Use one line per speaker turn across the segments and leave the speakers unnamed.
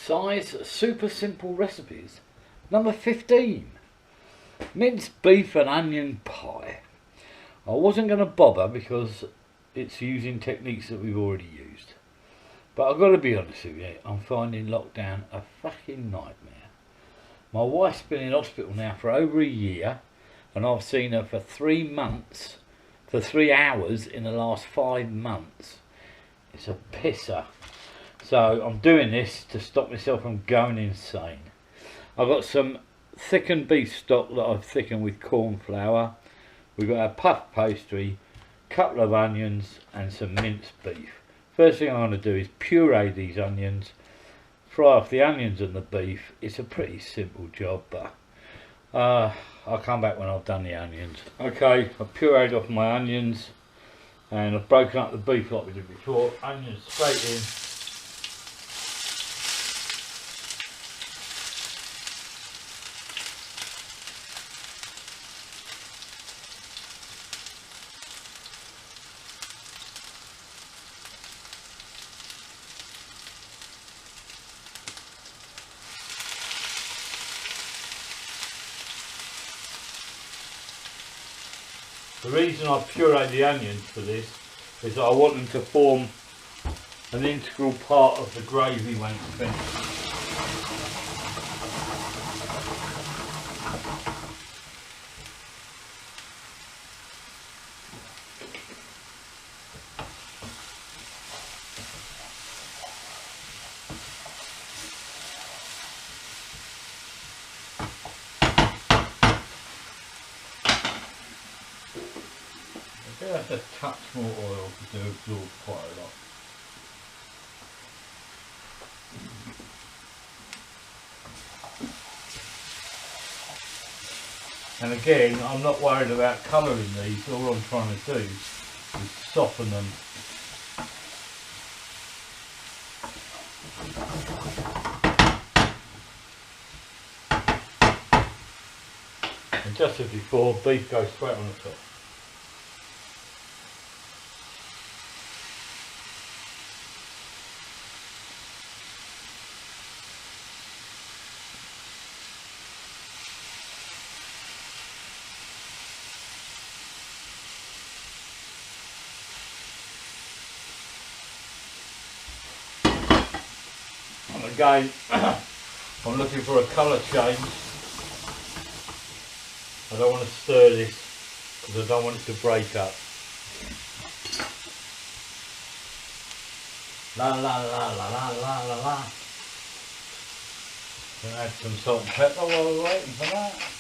Size super simple recipes. Number 15. Minced beef and onion pie. I wasn't going to bother because it's using techniques that we've already used. But I've got to be honest with you, I'm finding lockdown a fucking nightmare. My wife's been in hospital now for over a year, and I've seen her for 3 months, for 3 hours in the last 5 months. It's a pisser. So I'm doing this to stop myself from going insane. I've got some thickened beef stock that I've thickened with corn flour. We've got a puff pastry, couple of onions and some minced beef. First thing I'm going to do is puree these onions, fry off the onions and the beef. It's a pretty simple job, but I'll come back when I've done the onions. Okay, I've pureed off my onions and I've broken up the beef like we did before. Onions straight in. The reason I've pureed the onions for this is that I want them to form an integral part of the gravy when it's finished. Just a touch more oil to absorb quite a lot. And again, I'm not worried about colouring these, all I'm trying to do is soften them. And just as before, beef goes straight on the top. Again, I'm looking for a colour change. I don't want to stir this because I don't want it to break up. La la la la la la la la. Gonna add some salt and pepper while we're waiting for that.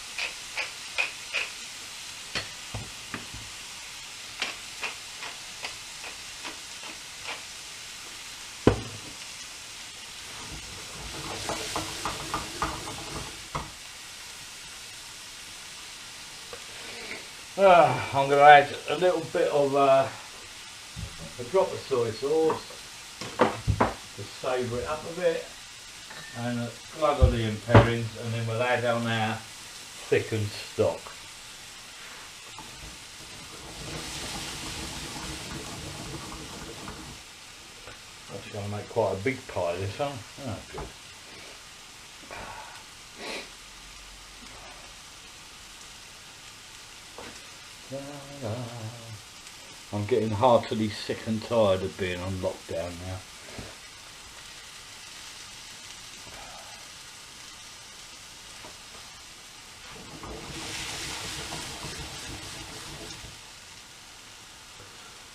I'm going to add a little bit of a drop of soy sauce to savour it up a bit, and a glug of the imperins, and then we'll add on our thickened stock. That's going to make quite a big pie, this one. Oh, good. I'm getting heartily sick and tired of being on lockdown now.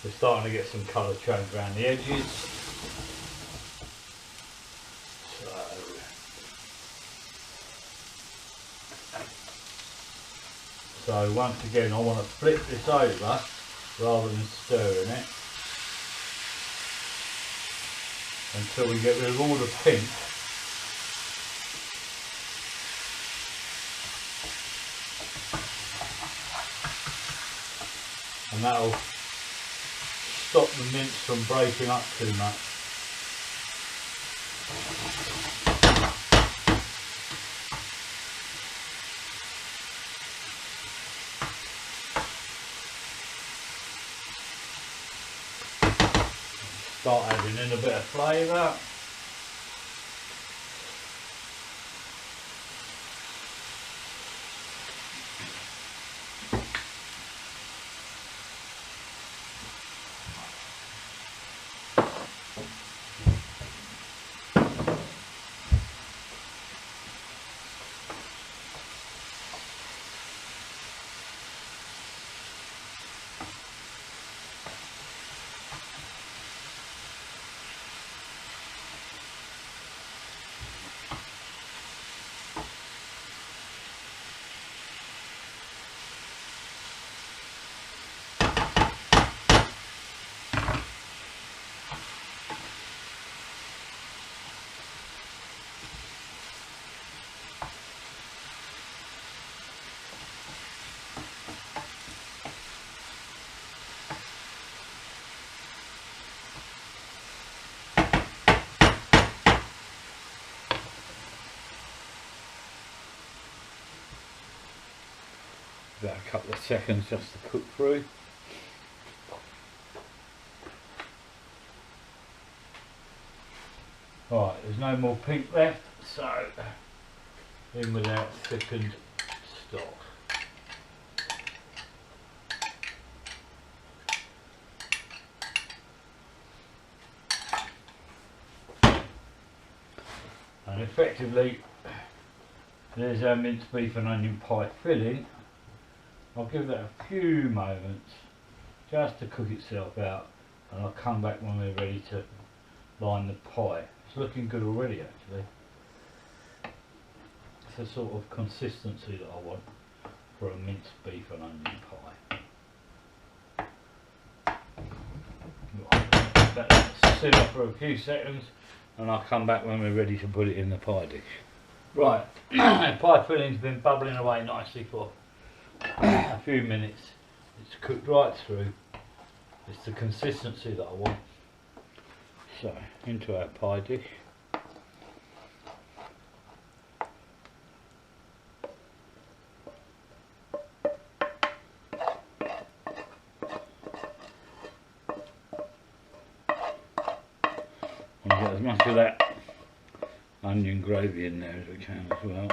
We're starting to get some colour change around the edges. So once again, I want to flip this over rather than stirring it until we get rid of all the pink. And that'll stop the mince from breaking up too much. Start adding in a bit of flavour. about a couple of seconds just to cook through. Right, there's no more pink left, so in with our thickened stock. And effectively, there's our minced beef and onion pie filling. I'll give that a few moments just to cook itself out, and I'll come back when we're ready to line the pie. It's looking good already actually. It's the sort of consistency that I want for a minced beef and onion pie. Let that simmer for a few seconds and I'll come back when we're ready to put it in the pie dish. Right, pie filling's been bubbling away nicely for a few minutes. It's cooked right through. It's the consistency that I want. So, into our pie dish. And get as much of that onion gravy in there as we can as well.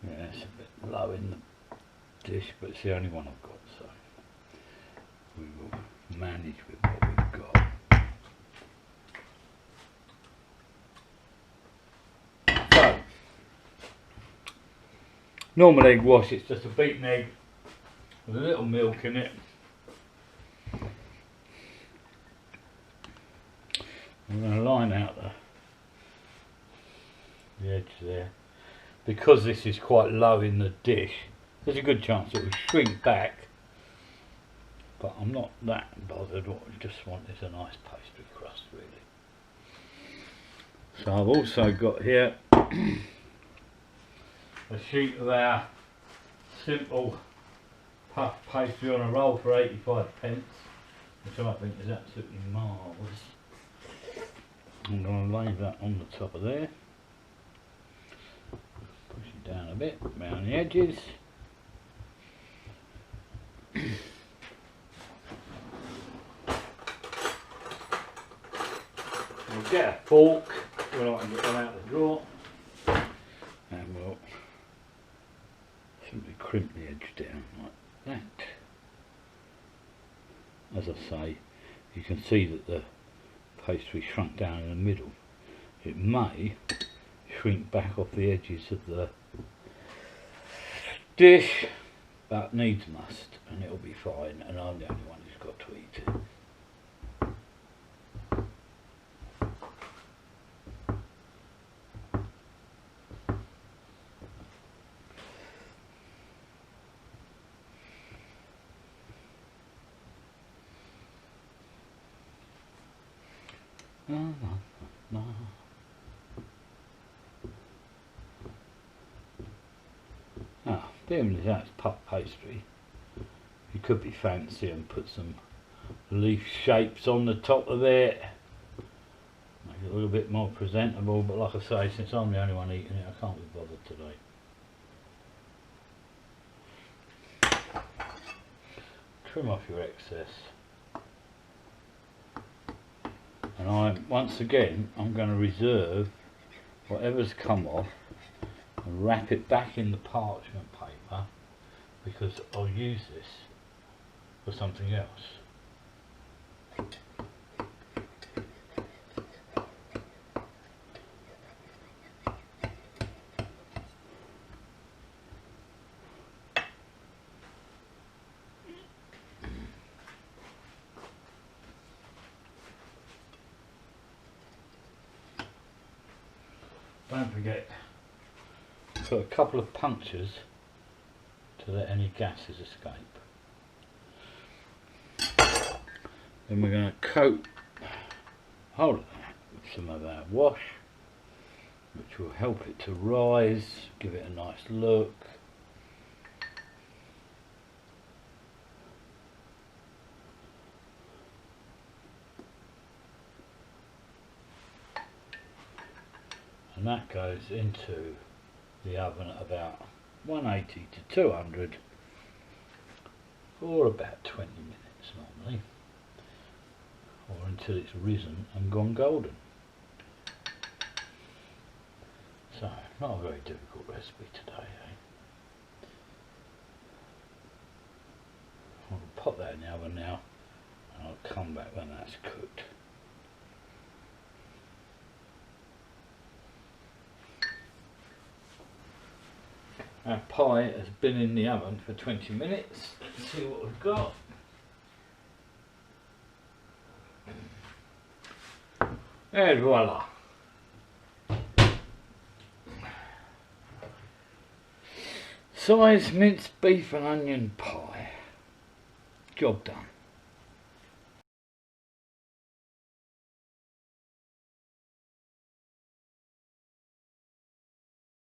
Yeah, it's a bit low in the dish, but it's the only one I've got, so we will manage with what we've got. So, normal egg wash, it's just a beaten egg with a little milk in it. I'm going to line out the edge there. Because this is quite low in the dish, there's a good chance it will shrink back, but I'm not that bothered. What I just want is a nice pastry crust really. So I've also got here a sheet of our simple puff pastry on a roll for 85p, which I think is absolutely marvellous. I'm going to lay that on the top of there. Push it down a bit around the edges. We'll get a fork when I can get them out of the drawer, and we'll simply crimp the edge down like that. As I say, you can see that the pastry shrunk down in the middle. It may shrink back off the edges of the dish, but needs must, and it'll be fine, and I'm the only one who's got to eat it. Now, being as that's puff pastry, you could be fancy and put some leaf shapes on the top of it, make it a little bit more presentable, but like I say, since I'm the only one eating it, I can't be bothered today. Trim off your excess. And once again, I'm going to reserve whatever's come off and wrap it back in the parchment paper, because I'll use this for something else. Don't forget to put a couple of punctures to let any gases escape. Then we're going to coat hold of that with some of our wash. which will help it to rise, give it a nice look. And that goes into the oven at about 180 to 200 for about 20 minutes normally, or until it's risen and gone golden. So, not a very difficult recipe today, eh? I'll pop that in the oven now and I'll come back when that's cooked. Our pie has been in the oven for 20 minutes. Let's see what we've got. And voila. Size minced beef and onion pie. Job done.